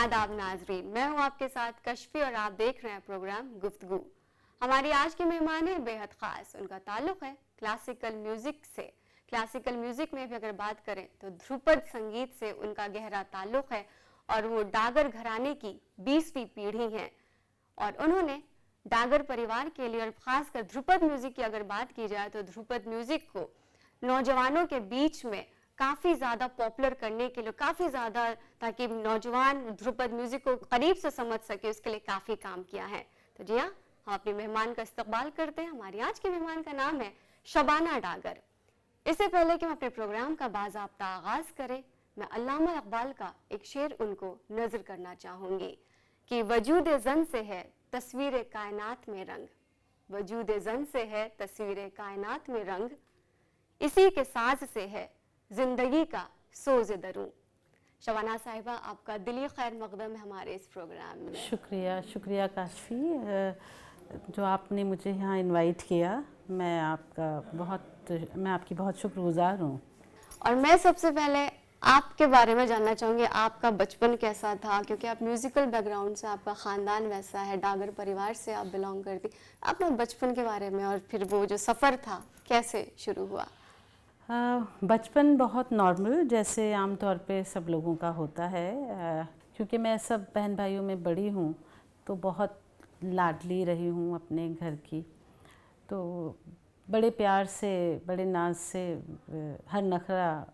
आदाब नाजरीन, मैं हूं आपके साथ कश्फी और आप देख रहे हैं प्रोग्राम गुफ्तगू। हमारी आज की मेहमान है बेहद ख़ास। उनका ताल्लुक़ है क्लासिकल म्यूज़िक से। क्लासिकल म्यूज़िक में भी अगर बात करें तो ध्रुपद संगीत से उनका गहरा ताल्लुक़ है और वो डागर घराने की 20वीं पीढ़ी हैं और उन्होंने डागर परिवार के लिए और ख़ासकर ध्रुपद म्यूज़िक की अगर बात की जाए तो ध्रुपद म्यूज़िक को नौजवानों के बीच में काफ़ी ज़्यादा पॉपुलर करने के लिए, काफ़ी ज़्यादा ताकि नौजवान ध्रुपद म्यूज़िक को करीब से समझ सके, उसके लिए काफ़ी काम किया है। तो जी हाँ, हम अपने मेहमान का इस्तकबाल करते हैं। हमारी आज के मेहमान का नाम है शबाना डागर। इससे पहले कि हम अपने प्रोग्राम का बाज़ाब्ता आगाज़ करें, मैं अल्लामा इकबाल का एक शेर उनको नज़र करना चाहूँगी कि वजूद ज़न से है तस्वीर कायनात में रंग, वजूद ज़न से है तस्वीर कायनात में रंग, इसी के साज से है जिंदगी का सोज़ दरूं। शबाना साहिबा, आपका दिली खैर मकदम है हमारे इस प्रोग्राम में। शुक्रिया शुक्रिया काशफी, जो आपने मुझे यहाँ इनवाइट किया। मैं आपकी बहुत शुक्रगुजार हूँ। और मैं सबसे पहले आपके बारे में जानना चाहूँगी, आपका बचपन कैसा था, क्योंकि आप म्यूज़िकल बैकग्राउंड से, आपका ख़ानदान वैसा है, डागर परिवार से आप बिलोंग करती। अपने बचपन के बारे में और फिर वो जो सफ़र था कैसे शुरू हुआ? बचपन बहुत नॉर्मल, जैसे आम तौर पे सब लोगों का होता है। क्योंकि मैं सब बहन भाइयों में बड़ी हूँ तो बहुत लाडली रही हूँ अपने घर की, तो बड़े प्यार से, बड़े नाज से हर नखरा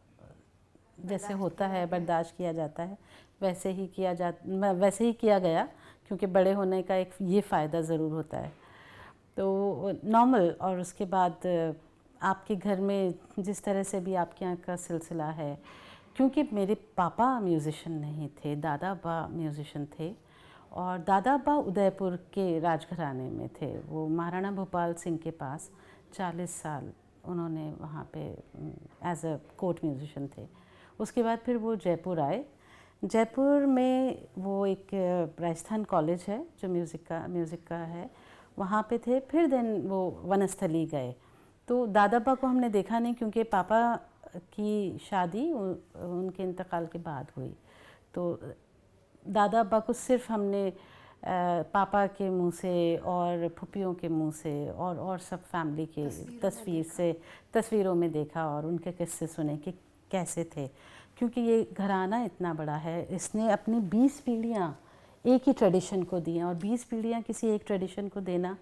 जैसे होता है बर्दाश्त किया जाता है, वैसे ही किया गया, क्योंकि बड़े होने का एक ये फ़ायदा ज़रूर होता है। तो नॉर्मल। और उसके बाद आपके घर में जिस तरह से भी आपके यहाँ का सिलसिला है, क्योंकि मेरे पापा म्यूज़िशियन नहीं थे, दादा अब्बा म्यूज़िशियन थे और दादा अब्बा उदयपुर के राजघराने में थे। वो महाराणा भोपाल सिंह के पास 40 साल उन्होंने वहाँ पे एज अ कोर्ट म्यूज़िशियन थे। उसके बाद फिर वो जयपुर आए। जयपुर में वो एक राजस्थान कॉलेज है जो म्यूज़िक का है, वहाँ पे थे। फिर देन वो वनस्थली गए। तो दादा अब्बा को हमने देखा नहीं, क्योंकि पापा की शादी उनके इंतकाल के बाद हुई। तो दादा अब्बा को सिर्फ हमने पापा के मुंह से और फूफियों के मुंह से और सब फैमिली के तस्वीरों में देखा और उनके किस्से सुने कि कैसे थे। क्योंकि ये घराना इतना बड़ा है, इसने अपनी 20 पीढ़ियाँ एक ही ट्रेडिशन को दी हैं, और 20 पीढ़ियाँ किसी एक ट्रेडिशन को देना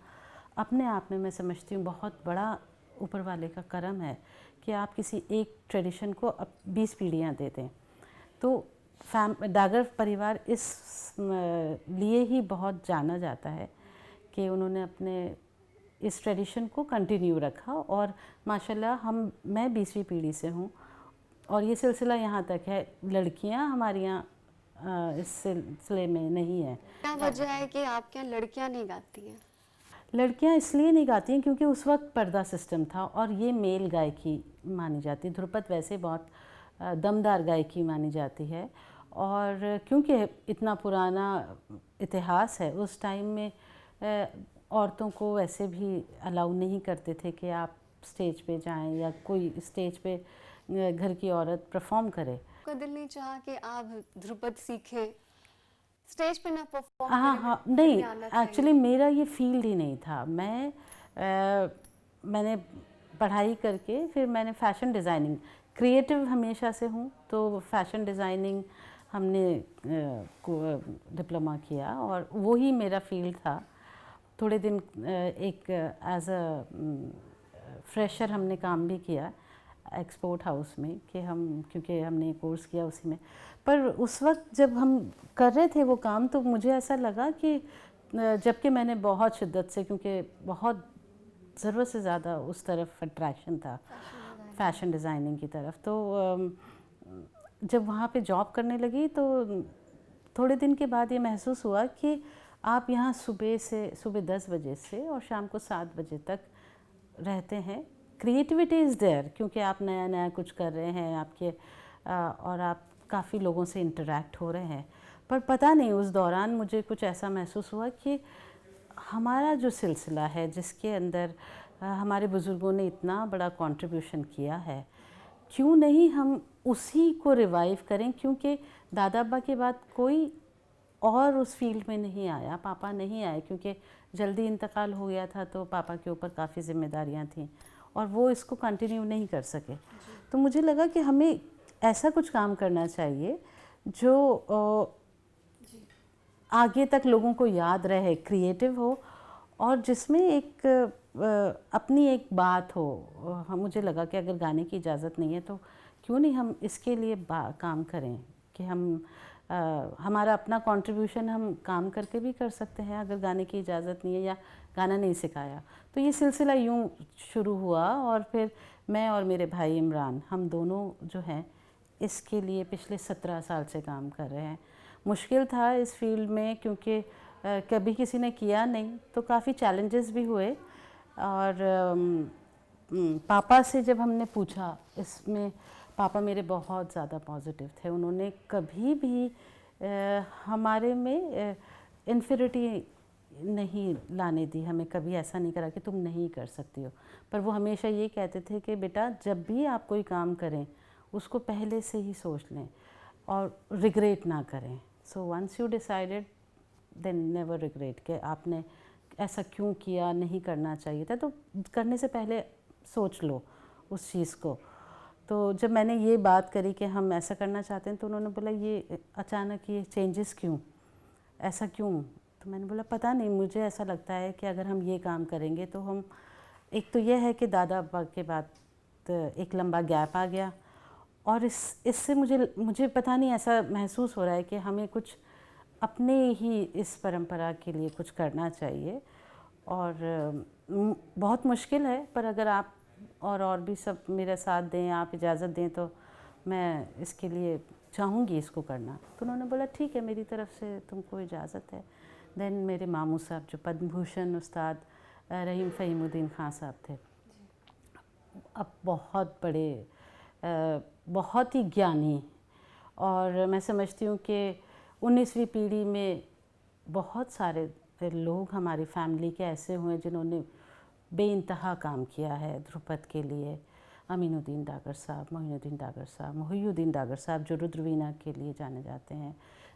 अपने आप में मैं समझती हूँ बहुत बड़ा ऊपर वाले का करम है कि आप किसी एक ट्रेडिशन को अब 20 पीढ़ियाँ दे दें। तो डागर परिवार इस लिए ही बहुत जाना जाता है कि उन्होंने अपने इस ट्रेडिशन को कंटिन्यू रखा, और माशाल्लाह मैं 20वीं पीढ़ी से हूँ और ये सिलसिला यहाँ तक है। लड़कियाँ हमारे यहाँ इस सिलसिले में नहीं है। क्या वजह है कि आपके यहाँ लड़कियाँ नहीं गाती हैं? लड़कियां इसलिए नहीं गाती हैं क्योंकि उस वक्त पर्दा सिस्टम था और ये मेल गायकी मानी जाती है। ध्रुपद वैसे बहुत दमदार गायकी मानी जाती है, और क्योंकि इतना पुराना इतिहास है, उस टाइम में औरतों को वैसे भी अलाउ नहीं करते थे कि आप स्टेज पे जाएं या कोई स्टेज पे घर की औरत परफॉर्म करे। आपका दिल नहीं चाहा कि आप ध्रुपद सीखें, स्टेज पे ना परफॉर्म हाँ करें? हाँ, नहीं, एक्चुअली मेरा ये फील्ड ही नहीं था। मैंने पढ़ाई करके फिर मैंने फ़ैशन डिज़ाइनिंग, क्रिएटिव हमेशा से हूँ, तो फ़ैशन डिज़ाइनिंग हमने डिप्लोमा किया और वो ही मेरा फील्ड था। थोड़े दिन एक एज अ फ्रेशर हमने काम भी किया एक्सपोर्ट हाउस में, कि क्योंकि हमने कोर्स किया उसी में। पर उस वक्त जब हम कर रहे थे वो काम, तो मुझे ऐसा लगा कि जबकि मैंने बहुत शिद्दत से, क्योंकि बहुत ज़रूरत से ज़्यादा उस तरफ अट्रैक्शन था फ़ैशन डिज़ाइनिंग की तरफ, तो जब वहाँ पे जॉब करने लगी तो थोड़े दिन के बाद ये महसूस हुआ कि आप यहाँ सुबह 10 बजे से और शाम को 7 बजे तक रहते हैं। क्रिएटिविटी इज़ देयर, क्योंकि आप नया नया कुछ कर रहे हैं और आप काफ़ी लोगों से इंटरेक्ट हो रहे हैं। पर पता नहीं, उस दौरान मुझे कुछ ऐसा महसूस हुआ कि हमारा जो सिलसिला है, जिसके अंदर हमारे बुज़ुर्गों ने इतना बड़ा कंट्रीब्यूशन किया है, क्यों नहीं हम उसी को रिवाइव करें। क्योंकि दादा अब्बा के बाद कोई और उस फील्ड में नहीं आया, पापा नहीं आए क्योंकि जल्दी इंतकाल हो गया था, तो पापा के ऊपर काफ़ी ज़िम्मेदारियां थीं और वो इसको कंटिन्यू नहीं कर सके। तो मुझे लगा कि हमें ऐसा कुछ काम करना चाहिए जो आगे तक लोगों को याद रहे, क्रिएटिव हो और जिसमें एक अपनी एक बात हो। मुझे लगा कि अगर गाने की इजाज़त नहीं है तो क्यों नहीं हम इसके लिए काम करें कि हम हमारा अपना कंट्रीब्यूशन हम काम करके भी कर सकते हैं अगर गाने की इजाज़त नहीं है या गाना नहीं सिखाया। तो ये सिलसिला यूँ शुरू हुआ और फिर मैं और मेरे भाई इमरान, हम दोनों जो हैं इसके लिए पिछले 17 साल से काम कर रहे हैं। मुश्किल था इस फील्ड में क्योंकि कभी किसी ने किया नहीं, तो काफ़ी चैलेंजेस भी हुए। और पापा से जब हमने पूछा इसमें, पापा मेरे बहुत ज़्यादा पॉजिटिव थे। उन्होंने कभी भी हमारे में इन्फीरियरिटी नहीं लाने दी, हमें कभी ऐसा नहीं करा कि तुम नहीं कर सकती हो। पर वो हमेशा ये कहते थे कि बेटा जब भी आप कोई काम करें उसको पहले से ही सोच लें और रिग्रेट ना करें। So once you decided then never regret कि आपने ऐसा क्यों किया, नहीं करना चाहिए था, तो करने से पहले सोच लो उस चीज़ को। तो जब मैंने ये बात करी कि हम ऐसा करना चाहते हैं तो उन्होंने बोला ये अचानक ये चेंजेस क्यों, ऐसा क्यों? तो मैंने बोला पता नहीं, मुझे ऐसा लगता है कि अगर हम ये काम करेंगे तो हम, एक तो ये है कि दादा अब्बा के बाद एक लंबा गैप आ गया और इससे मुझे पता नहीं ऐसा महसूस हो रहा है कि हमें कुछ अपने ही इस परंपरा के लिए कुछ करना चाहिए। और बहुत मुश्किल है, पर अगर आप और भी सब मेरा साथ दें, आप इजाज़त दें तो मैं इसके लिए चाहूँगी इसको करना। तो उन्होंने बोला ठीक है, मेरी तरफ से तुमको इजाज़त है। देन मेरे मामू साहब जो पद्म भूषण उस्ताद रहीम फ़हीमुद्दीन खां साहब थे, अब बहुत बड़े, बहुत ही ज्ञानी, और मैं समझती हूँ कि 19वीं पीढ़ी में बहुत सारे लोग हमारी फैमिली के ऐसे हुए जिन्होंने बेइंतहा काम किया है ध्रुपद के लिए। अमीनुद्दीन डागर साहब, मोइनुद्दीन डागर साहब, मोहिउद्दीन डागर साहब जो रुद्रवीणा के लिए जाने जाते हैं,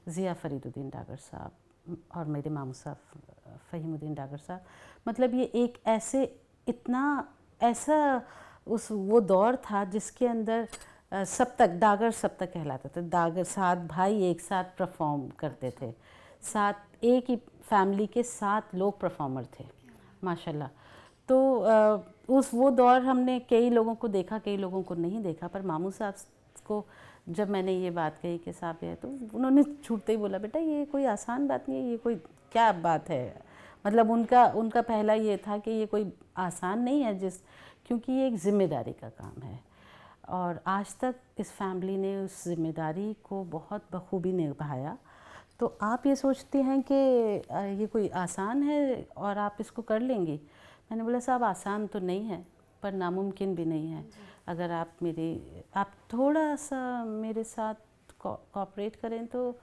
ज़िया फरीदुद्दीन डागर साहब और मेरे मामू साहब फ़हीमुद्दीन डागर साहब। मतलब ये एक ऐसे ऐसा वो दौर था जिसके अंदर सप्तक, डागर सप्तक कहलाता था। डागर 7 भाई एक साथ परफॉर्म करते थे, 7 एक ही फैमिली के 7 लोग परफॉर्मर थे माशाल्लाह। तो वो दौर हमने कई लोगों को देखा, कई लोगों को नहीं देखा। पर मामू साहब को जब मैंने ये बात कही कि साहब है, तो उन्होंने छूटते ही बोला बेटा ये कोई आसान बात नहीं है, ये कोई क्या बात है। मतलब उनका पहला ये था कि ये कोई आसान नहीं है, क्योंकि ये एक ज़िम्मेदारी का काम है और आज तक इस फैमिली ने उस ज़िम्मेदारी को बहुत बखूबी निभाया। तो आप ये सोचते हैं कि ये कोई आसान है और आप इसको कर लेंगी? मैंने बोला साहब आसान तो नहीं है पर नामुमकिन भी नहीं है। अगर आप थोड़ा सा मेरे साथ कोऑपरेट करें तो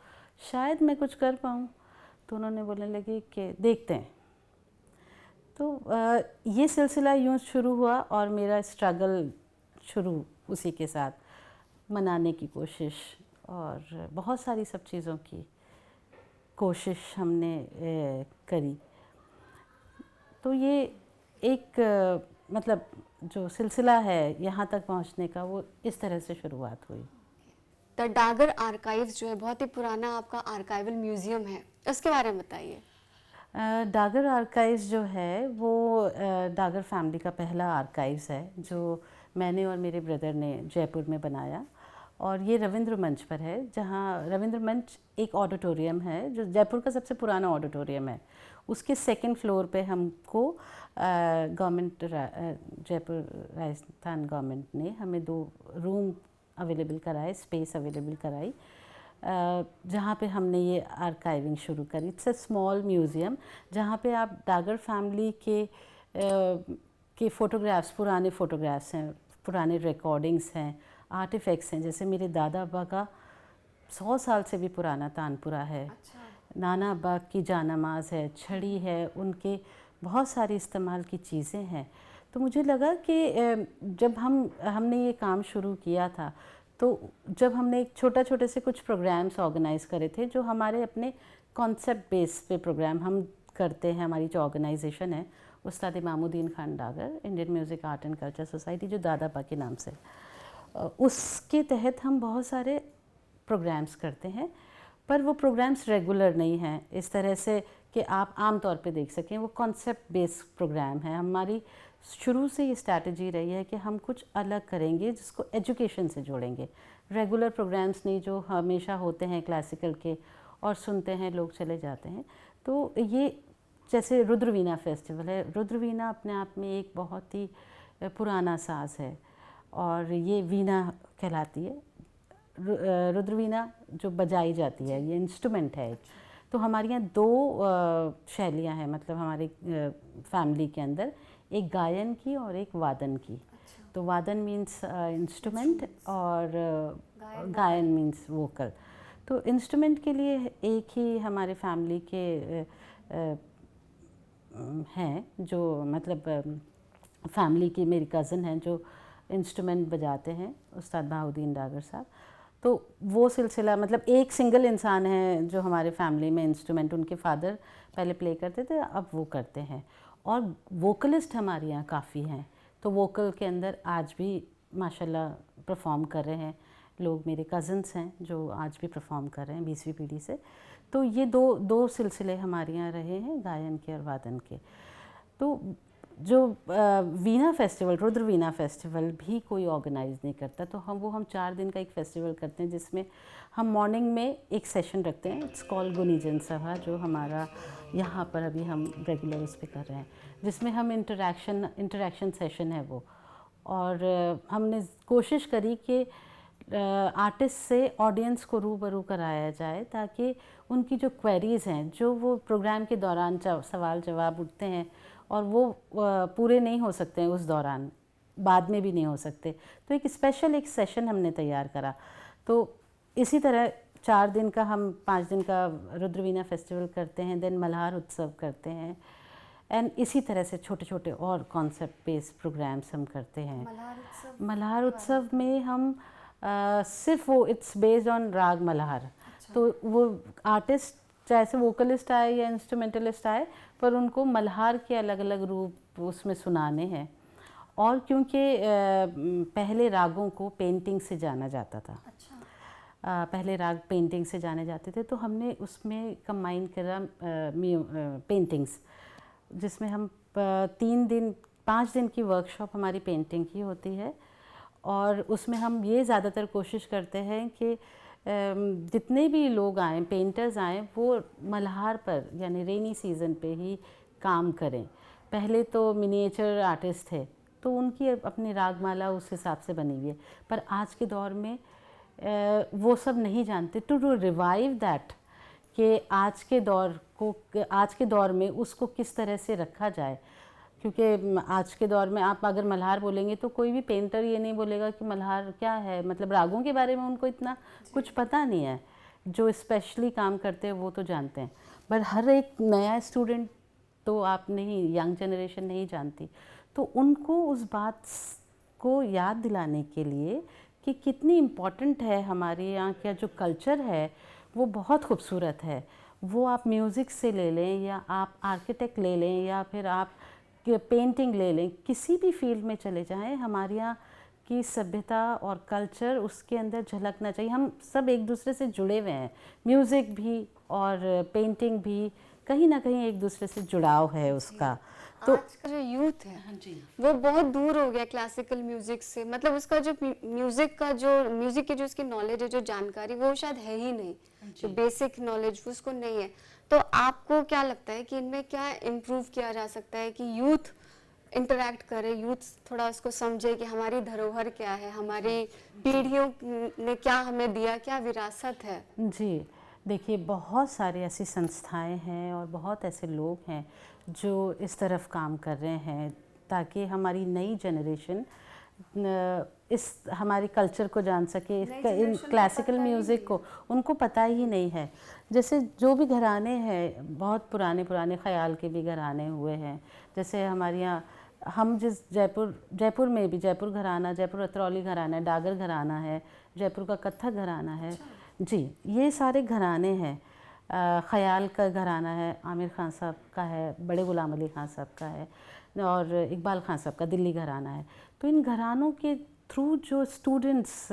शायद मैं कुछ कर पाऊँ। तो उन्होंने बोलने लगे कि देखते हैं। तो ये सिलसिला यूँ शुरू हुआ और मेरा स्ट्रगल शुरू उसी के साथ, मनाने की कोशिश और बहुत सारी सब चीज़ों की कोशिश हमने करी। तो ये एक मतलब जो सिलसिला है यहाँ तक पहुँचने का, वो इस तरह से शुरुआत हुई। द डागर आर्काइव्स जो है बहुत ही पुराना आपका आर्काइवल म्यूज़ियम है, उसके बारे में बताइए। डागर आर्काइव्स जो है वो डागर फैमिली का पहला आर्काइव्स है जो मैंने और मेरे ब्रदर ने जयपुर में बनाया। और ये रविंद्र मंच पर है, जहाँ रविंद्र मंच एक ऑडिटोरियम है जो जयपुर का सबसे पुराना ऑडिटोरियम है। उसके 2nd फ्लोर पे हमको गवर्नमेंट जयपुर राजस्थान गवर्नमेंट ने हमें 2 रूम अवेलेबल कराए, स्पेस अवेलेबल कराई, जहाँ पे हमने ये आर्काइविंग शुरू करी। इट्स अ स्मॉल म्यूज़ियम जहाँ पे आप डागर फैमिली के फ़ोटोग्राफ्स, पुराने फ़ोटोग्राफ्स हैं, पुराने रिकॉर्डिंग्स हैं, आर्टिफैक्ट्स हैं। जैसे मेरे दादा अब्बा का 100 साल से भी पुराना तानपुरा है। अच्छा। नाना अब्बा की जानमाज़ है, छड़ी है, उनके बहुत सारी इस्तेमाल की चीज़ें हैं। तो मुझे लगा कि जब हमने ये काम शुरू किया था तो जब हमने एक छोटे से कुछ प्रोग्राम्स ऑर्गेनाइज़ करे थे जो हमारे अपने कॉन्सेप्ट बेस पे प्रोग्राम हम करते हैं। हमारी जो ऑर्गेनाइजेशन है उस्ताद Imamuddin Khan Dagar Indian music art and culture society, जो दादापा के नाम से, उसके तहत हम बहुत सारे प्रोग्राम्स करते हैं। पर वो प्रोग्राम्स रेगुलर नहीं हैं इस तरह से कि आप आम तौर पे देख सकें। वो कॉन्सेप्ट बेस्ड प्रोग्राम है। हमारी शुरू से ये स्ट्रैटेजी रही है कि हम कुछ अलग करेंगे जिसको एजुकेशन से जोड़ेंगे। रेगुलर प्रोग्राम्स नहीं जो हमेशा होते हैं क्लासिकल के और सुनते हैं लोग चले जाते हैं। तो ये जैसे रुद्रवीणा फेस्टिवल है, रुद्रवीणा अपने आप में एक बहुत ही पुराना साज है और ये वीणा कहलाती है। रुद्रवीणा जो बजाई जाती है, ये इंस्ट्रूमेंट है। तो हमारे यहाँ दो शैलियाँ हैं, मतलब हमारे फैमिली के अंदर, एक गायन की और एक वादन की। तो वादन मीन्स इंस्ट्रूमेंट और गायन मीन्स वोकल। तो इंस्ट्रूमेंट के लिए एक ही हमारे फैमिली के हैं जो मतलब फैमिली की मेरी कज़न हैं जो इंस्ट्रूमेंट बजाते हैं, उस्ताद बहाउद्दीन डागर साहब। तो वो सिलसिला मतलब एक सिंगल इंसान है जो हमारे फैमिली में इंस्ट्रूमेंट, उनके फादर पहले प्ले करते थे, अब वो करते हैं। और वोकलिस्ट हमारे यहाँ काफ़ी हैं। तो वोकल के अंदर आज भी माशाल्लाह परफॉर्म कर रहे हैं लोग। मेरे कज़न्स हैं जो आज भी परफॉर्म कर रहे हैं 20वीं पीढ़ी से। तो ये दो सिलसिले हमारे यहाँ रहे हैं, गायन के और वादन के। तो जो वीणा फेस्टिवल, रुद्र वीणा फेस्टिवल भी कोई ऑर्गेनाइज नहीं करता। तो हम 4 दिन का एक फेस्टिवल करते हैं जिसमें हम मॉर्निंग में एक सेशन रखते हैं, इट्स कॉल्ड गुनीजन सभा, जो हमारा यहाँ पर अभी हम रेगुलर उस पर कर रहे हैं, जिसमें हम इंटरेक्शन सेशन है वो। और हमने कोशिश करी कि आर्टिस्ट से ऑडियंस को रूबरू कराया जाए ताकि उनकी जो क्वेरीज़ हैं, जो वो प्रोग्राम के दौरान सवाल जवाब उठते हैं और वो पूरे नहीं हो सकते हैं उस दौरान, बाद में भी नहीं हो सकते, तो एक स्पेशल एक सेशन हमने तैयार करा। तो इसी तरह 4 दिन का हम 5 दिन का रुद्रवीणा फेस्टिवल करते हैं, देन मल्हार उत्सव करते हैं, एंड इसी तरह से छोटे छोटे और कॉन्सेप्ट बेस्ड प्रोग्राम्स हम करते हैं। मल्हार उत्सव में हम सिर्फ वो इट्स बेस्ड ऑन राग मल्हार। तो वो आर्टिस्ट चाहे से वोकलिस्ट आए या इंस्ट्रूमेंटलिस्ट आए, पर उनको मल्हार के अलग अलग रूप उसमें सुनाने हैं। और क्योंकि पहले रागों को पेंटिंग से जाना जाता था, पहले राग पेंटिंग से जाने जाते थे, तो हमने उसमें कंबाइन करा पेंटिंग्स, जिसमें हम 5 दिन की वर्कशॉप हमारी पेंटिंग की होती है। और उसमें हम ये ज़्यादातर कोशिश करते हैं कि जितने भी लोग आएँ, पेंटर्स आएँ, वो मल्हार पर यानी रेनी सीज़न पे ही काम करें। पहले तो मिनिएचर आर्टिस्ट थे तो उनकी अपनी रागमाला उस हिसाब से बनी हुई है, पर आज के दौर में वो सब नहीं जानते। टू रिवाइव दैट कि आज के दौर में उसको किस तरह से रखा जाए, क्योंकि आज के दौर में आप अगर मल्हार बोलेंगे तो कोई भी पेंटर ये नहीं बोलेगा कि मल्हार क्या है, मतलब रागों के बारे में उनको इतना कुछ पता नहीं है। जो स्पेशली काम करते हैं वो तो जानते हैं, पर हर एक नया स्टूडेंट तो आप नहीं, यंग जनरेशन नहीं जानती। तो उनको उस बात को याद दिलाने के लिए कि कितनी इम्पॉर्टेंट है हमारे यहाँ का जो कल्चर है, वो बहुत खूबसूरत है। वो आप म्यूज़िक से ले लें या आप आर्किटेक्ट ले लें या फिर आप पेंटिंग ले लें, किसी भी फील्ड में चले जाएं, हमारे यहाँ की सभ्यता और कल्चर उसके अंदर झलकना चाहिए। हम सब एक दूसरे से जुड़े हुए हैं, म्यूज़िक भी और पेंटिंग भी कहीं ना कहीं एक दूसरे से जुड़ाव है उसका। तो आज का जो यूथ है, हाँ जी, वो बहुत दूर हो गया क्लासिकल म्यूजिक से। मतलब उसका जो म्यूजिक की जो उसकी नॉलेज है, जो जानकारी, वो शायद है ही नहीं, जो बेसिक नॉलेज उसको नहीं है। तो आपको क्या लगता है कि इनमें क्या इम्प्रूव किया जा सकता है कि यूथ इंटरैक्ट करे, यूथ थोड़ा उसको समझे कि हमारी धरोहर क्या है, हमारी पीढ़ियों ने क्या हमें दिया, क्या विरासत है? जी देखिए, बहुत सारी ऐसी संस्थाएं हैं और बहुत ऐसे लोग हैं जो इस तरफ काम कर रहे हैं ताकि हमारी नई जनरेशन इस हमारे कल्चर को जान सके, इन क्लासिकल म्यूज़िक को उनको पता ही नहीं है। जैसे जो भी घराने हैं, बहुत पुराने ख़याल के भी घराने हुए हैं। जैसे हमारे यहाँ हम जिस जयपुर में भी जयपुर घराना, जयपुर अतरौली घराना है, डागर घराना है, जयपुर का कत्थक घराना है। जी, ये सारे घराने हैं। ख़याल का घराना है, आमिर खान साहब का है, बड़े गुलाम अली खान साहब का है, और इकबाल खान साहब का दिल्ली घराना है। तो इन घरानों के थ्रू जो स्टूडेंट्स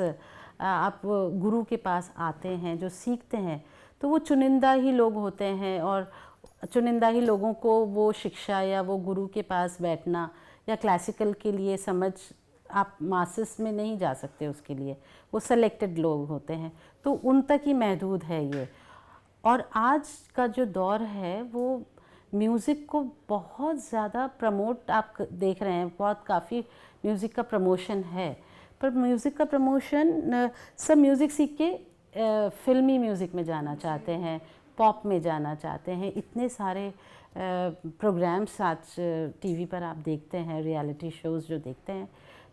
आप गुरु के पास आते हैं, जो सीखते हैं, तो वो चुनिंदा ही लोग होते हैं, और चुनिंदा ही लोगों को वो शिक्षा या वो गुरु के पास बैठना या क्लासिकल के लिए समझ, आप मासेस में नहीं जा सकते उसके लिए, वो सेलेक्टेड लोग होते हैं, तो उन तक ही महदूद है ये। और आज का जो दौर है वो म्यूज़िक को बहुत ज़्यादा प्रमोट, आप देख रहे हैं बहुत काफ़ी म्यूज़िक का प्रमोशन है, पर म्यूज़िक का प्रमोशन सब म्यूज़िक सीख के फिल्मी म्यूज़िक में जाना चाहते हैं, पॉप में जाना चाहते हैं। इतने सारे प्रोग्राम्स आज टीवी पर आप देखते हैं, रियलिटी शोज़ जो देखते हैं,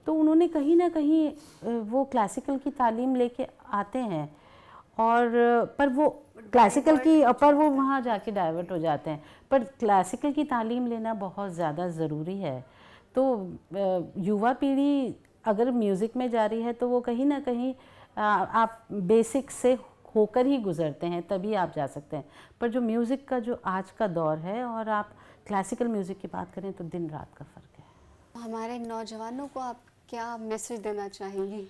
तो उन्होंने कहीं ना कहीं वो क्लासिकल की तालीम लेके आते हैं, और पर वो क्लासिकल की, पर वो वहाँ जाके डाइवर्ट हो जाते हैं। पर क्लासिकल की तालीम लेना बहुत ज़्यादा ज़रूरी है। तो युवा पीढ़ी अगर म्यूज़िक में जा रही है तो वो कहीं ना कहीं आप बेसिक से होकर ही गुज़रते हैं, तभी आप जा सकते हैं। पर जो म्यूज़िक का जो आज का दौर है, और आप क्लासिकल म्यूज़िक की बात करें तो दिन रात का फ़र्क है। हमारे नौजवानों को आप क्या मैसेज देना चाहेंगी?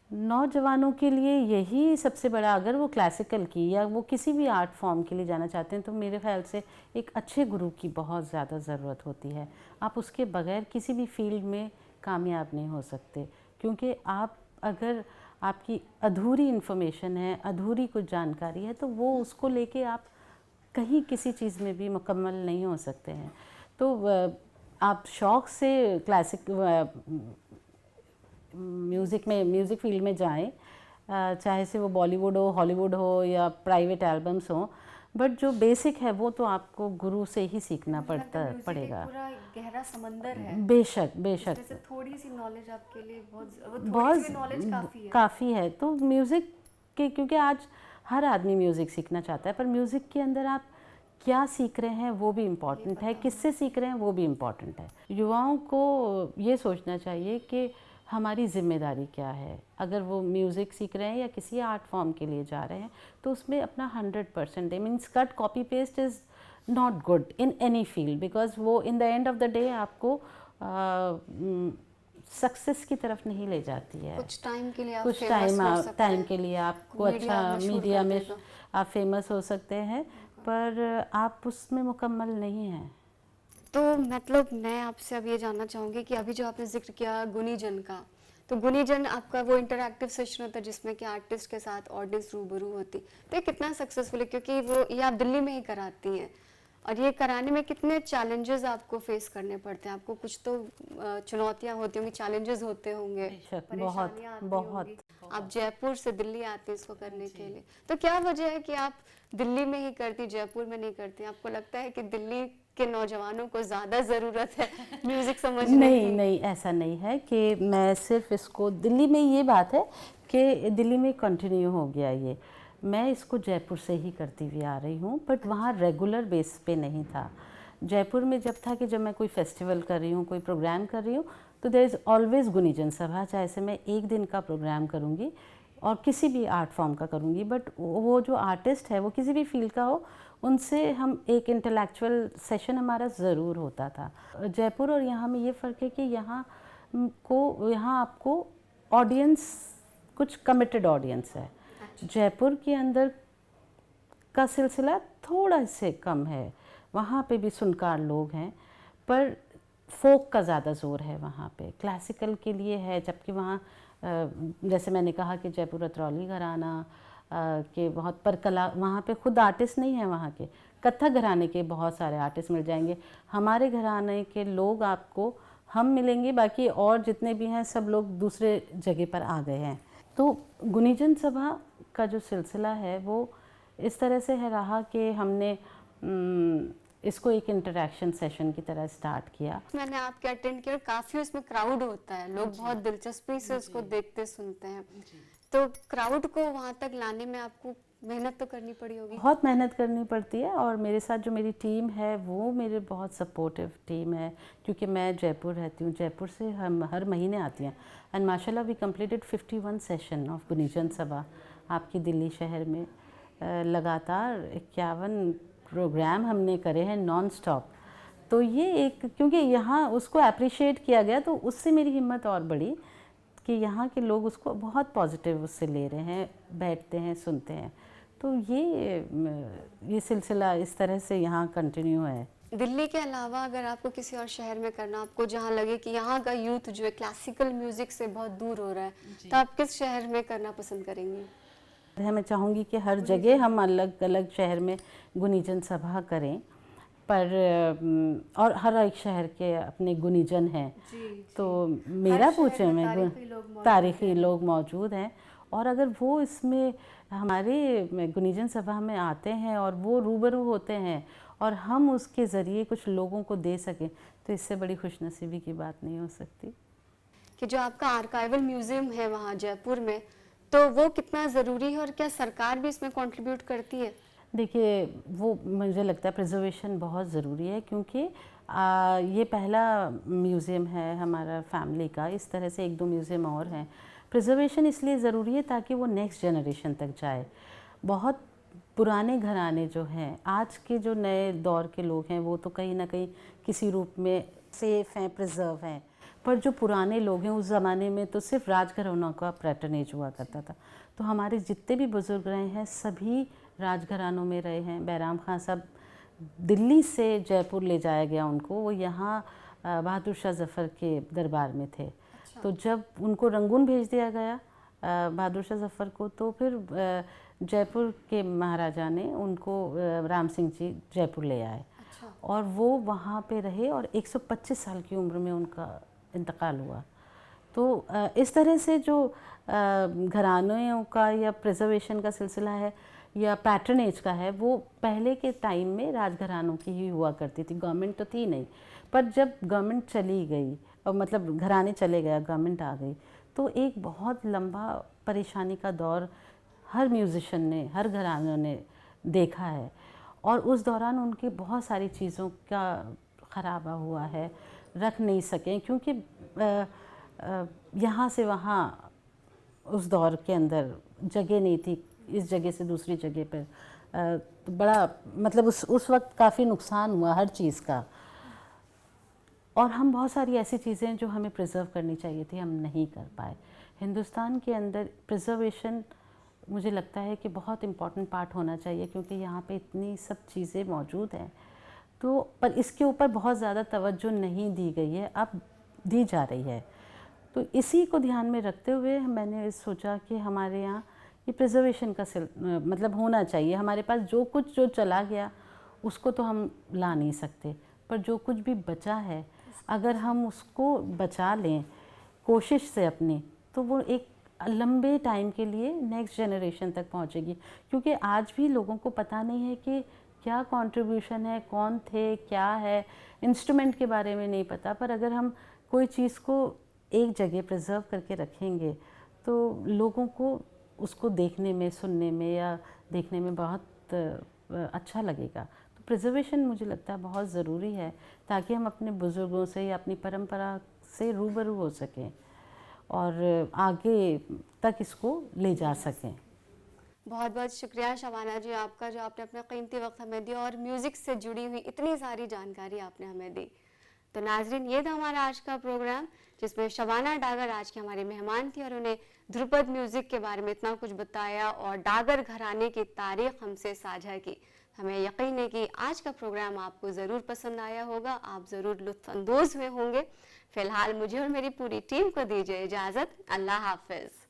नौजवानों के लिए यही सबसे बड़ा, अगर वो क्लासिकल की या वो किसी भी आर्ट फॉर्म के लिए जाना चाहते हैं, तो मेरे ख्याल से एक अच्छे गुरु की बहुत ज़्यादा ज़रूरत होती है। आप उसके बगैर किसी भी फील्ड में कामयाब नहीं हो सकते, क्योंकि आप अगर आपकी अधूरी इन्फॉर्मेशन है, अधूरी कुछ जानकारी है, तो वो उसको लेके आप कहीं किसी चीज़ में भी मुकम्मल नहीं हो सकते हैं। तो आप शौक़ से क्लासिक म्यूज़िक फील्ड में जाएं, चाहे से वो बॉलीवुड हो, हॉलीवुड हो या प्राइवेट एल्बम्स हो, बट जो बेसिक है वो तो आपको गुरु से ही सीखना पड़ेगा। पूरा गहरा समंदर है। बेशक बेशक, जैसे थोड़ी सी नॉलेज आपके लिए बहुत बहुत नॉलेज काफ़ी है। तो म्यूज़िक के, क्योंकि आज हर आदमी म्यूज़िक सीखना चाहता है, पर म्यूज़िक के अंदर आप क्या सीख रहे हैं वो भी इम्पॉर्टेंट है, किससे सीख रहे हैं वो भी इम्पॉर्टेंट है। युवाओं को ये सोचना चाहिए कि हमारी ज़िम्मेदारी क्या है। अगर वो म्यूज़िक सीख रहे हैं या किसी आर्ट फॉर्म के लिए जा रहे हैं, तो उसमें अपना 100% दे। Means cut copy paste is not good in any field, because वो in the end of the day आपको सक्सेस की तरफ नहीं ले जाती है। कुछ टाइम के लिए कुछ टाइम के लिए आपको अच्छा मीडिया में आप फेमस हो सकते हैं, पर आप उसमें मुकम्मल नहीं हैं। तो मतलब मैं आपसे अब ये जानना चाहूँगी कि अभी जो आपने जिक्र किया गुनीजन का, तो गुनीजन आपका वो इंटरैक्टिव सेशन होता है जिसमें कि आर्टिस्ट के साथ ऑडियंस रूबरू होती, तो ये कितना सक्सेसफुल है? क्योंकि वो ये आप दिल्ली में ही कराती हैं, और ये कराने में कितने चैलेंजेस आपको फेस करने पड़ते हैं? आपको कुछ तो चुनौतियाँ होती होंगी, चैलेंजेस होते होंगे, परेशानियाँ आती होंगी। आप जयपुर से दिल्ली आते हैं इसको करने के लिए, तो क्या वजह है कि आप दिल्ली में ही करती, जयपुर में नहीं करती? आपको लगता है कि दिल्ली के नौजवानों को ज़्यादा ज़रूरत है म्यूज़िक समझने की? नहीं, ऐसा नहीं है कि मैं सिर्फ इसको दिल्ली में, ये बात है कि दिल्ली में कंटिन्यू हो गया ये। मैं इसको जयपुर से ही करती हुई आ रही हूँ, बट वहाँ रेगुलर बेस पे नहीं था। जयपुर में जब था कि जब मैं कोई फेस्टिवल कर रही हूँ, कोई प्रोग्राम कर रही हूँ, तो देयर इज़ ऑलवेज़ गुनीजन सभा, चाहे से मैं एक दिन का प्रोग्राम करूँगी और किसी भी आर्ट फॉर्म का करूँगी, बट वो जो आर्टिस्ट है वो किसी भी फील्ड का हो, उनसे हम एक इंटेलेक्चुअल सेशन हमारा ज़रूर होता था। जयपुर और यहाँ में ये फ़र्क है कि यहाँ आपको ऑडियंस कुछ कमिटेड ऑडियंस है। जयपुर के अंदर का सिलसिला थोड़ा से कम है, वहाँ पे भी सुनकार लोग हैं, पर फोक का ज़्यादा ज़ोर है वहाँ पे, क्लासिकल के लिए है। जबकि वहाँ जैसे मैंने कहा कि जयपुर अतरौली घराना के बहुत, पर कला वहाँ पे खुद आर्टिस्ट नहीं है, वहाँ के कथक घराने के बहुत सारे आर्टिस्ट मिल जाएंगे। हमारे घराने के लोग आपको हम मिलेंगे, बाकी और जितने भी हैं सब लोग दूसरे जगह पर आ गए हैं। तो गुनीजन सभा का जो सिलसिला है वो इस तरह से है रहा कि हमने इसको एक इंटरेक्शन सेशन की तरह स्टार्ट किया। मैंने आपके अटेंड किया, काफ़ी उसमें क्राउड होता है, लोग बहुत दिलचस्पी से उसको देखते सुनते हैं, तो क्राउड को वहाँ तक लाने में आपको मेहनत तो करनी पड़ी होगी? बहुत मेहनत करनी पड़ती है, और मेरे साथ जो मेरी टीम है वो मेरे बहुत सपोर्टिव टीम है, क्योंकि मैं जयपुर रहती हूँ। जयपुर से हम हर महीने आती हैं, एंड माशाल्लाह वी कंप्लीटेड 51 सेशन ऑफ गुनीजन सभा आपकी दिल्ली शहर में। लगातार 51 प्रोग्राम हमने करे हैं नॉन स्टॉप। तो ये एक, क्योंकि यहाँ उसको अप्रिशिएट किया गया तो उससे मेरी हिम्मत और बढ़ी कि यहाँ के लोग उसको बहुत पॉजिटिव उससे ले रहे हैं, बैठते हैं, सुनते हैं। तो ये सिलसिला इस तरह से यहाँ कंटिन्यू है। दिल्ली के अलावा अगर आपको किसी और शहर में करना, आपको जहाँ लगे कि यहाँ का यूथ जो है क्लासिकल म्यूजिक से बहुत दूर हो रहा है, तो आप किस शहर में करना पसंद करेंगी? मैं चाहूँगी कि हर जगह हम अलग अलग शहर में गुनीजन सभा करें, पर और हर एक शहर के अपने गुनीजन हैं। तो मेरा पूछे में तारीखी लोग मौजूद हैं, और अगर वो इसमें हमारे गुनीजन सभा में आते हैं और वो रूबरू होते हैं और हम उसके ज़रिए कुछ लोगों को दे सकें, तो इससे बड़ी खुशनसीबी की बात नहीं हो सकती। कि जो आपका आर्काइवल म्यूजियम है वहाँ जयपुर में, तो वो कितना ज़रूरी है और क्या सरकार भी इसमें कंट्रीब्यूट करती है? देखिए, वो मुझे लगता है प्रिजर्वेशन बहुत ज़रूरी है, क्योंकि ये पहला म्यूज़ियम है हमारा फैमिली का। इस तरह से 1-2 म्यूज़ियम और हैं। प्रिजर्वेशन इसलिए ज़रूरी है ताकि वो नेक्स्ट जनरेशन तक जाए। बहुत पुराने घराने जो हैं, आज के जो नए दौर के लोग हैं, वो तो कहीं ना कहीं किसी रूप में सेफ़ हैं, प्रिजर्व हैं, पर जो पुराने लोग हैं, उस ज़माने में तो सिर्फ राजघरानों का पैटर्नेज हुआ करता था। तो हमारे जितने भी बुज़ुर्ग रहे हैं, सभी राजघरानों में रहे हैं। बैराम खान साहब दिल्ली से जयपुर ले जाया गया उनको, वो यहाँ बहादुर शाह ज़फ़र के दरबार में थे। तो जब उनको रंगून भेज दिया गया बहादुर शाह ज़फ़र को, तो फिर जयपुर के महाराजा ने उनको राम सिंह जी जयपुर ले आए। और वो वहाँ पे रहे और 125 साल की उम्र में उनका इंतकाल हुआ। तो इस तरह से जो घरानों का या प्रिजर्वेशन का सिलसिला है या पैटर्नेज का है, वो पहले के टाइम में राजघरानों की ही हुआ करती थी। गवर्नमेंट तो थी नहीं, पर जब गवर्नमेंट चली गई और मतलब घराने चले गया, गवर्नमेंट आ गई, तो एक बहुत लंबा परेशानी का दौर हर म्यूज़िशियन ने, हर घरानों ने देखा है। और उस दौरान उनकी बहुत सारी चीज़ों का ख़राबा हुआ है, रख नहीं सकें, क्योंकि यहाँ से वहाँ उस दौर के अंदर जगह नहीं थी, इस जगह से दूसरी जगह पर। तो बड़ा मतलब उस वक्त काफ़ी नुकसान हुआ हर चीज़ का। और हम बहुत सारी ऐसी चीज़ें जो हमें प्रिजर्व करनी चाहिए थी, हम नहीं कर पाए। हिंदुस्तान के अंदर प्रिजर्वेशन मुझे लगता है कि बहुत इम्पॉर्टेंट पार्ट होना चाहिए, क्योंकि यहाँ पे इतनी सब चीज़ें मौजूद हैं। तो पर इसके ऊपर बहुत ज़्यादा तवज्जो नहीं दी गई है, अब दी जा रही है। तो इसी को ध्यान में रखते हुए मैंने सोचा कि हमारे यहाँ ये प्रिजर्वेशन का मतलब होना चाहिए। हमारे पास जो कुछ जो चला गया उसको तो हम ला नहीं सकते, पर जो कुछ भी बचा है, अगर हम उसको बचा लें कोशिश से अपनी, तो वो एक लंबे टाइम के लिए नेक्स्ट जनरेशन तक पहुंचेगी। क्योंकि आज भी लोगों को पता नहीं है कि क्या कंट्रीब्यूशन है, कौन थे, क्या है, इंस्ट्रूमेंट के बारे में नहीं पता। पर अगर हम कोई चीज़ को एक जगह प्रिजर्व करके रखेंगे, तो लोगों को उसको देखने में, सुनने में या देखने में बहुत अच्छा लगेगा। तो प्रिजर्वेशन मुझे लगता है बहुत ज़रूरी है, ताकि हम अपने बुज़ुर्गों से या अपनी परंपरा से रूबरू हो सकें और आगे तक इसको ले जा सकें। बहुत बहुत शुक्रिया शबाना जी आपका, जो आपने अपना कीमती वक्त हमें दिया और म्यूज़िक से जुड़ी हुई इतनी सारी जानकारी आपने हमें दी। तो नाजरीन, ये था हमारा आज का प्रोग्राम, जिसमें शबाना डागर आज की हमारी मेहमान थी और उन्हें ध्रुपद म्यूज़िक के बारे में इतना कुछ बताया और डागर घराने की तारीख हमसे साझा की। हमें यकीन है कि आज का प्रोग्राम आपको ज़रूर पसंद आया होगा, आप ज़रूर लुत्फ़अंदोज़ हुए होंगे। फ़िलहाल मुझे और मेरी पूरी टीम को दीजिए इजाज़त। अल्लाह हाफ़िज़।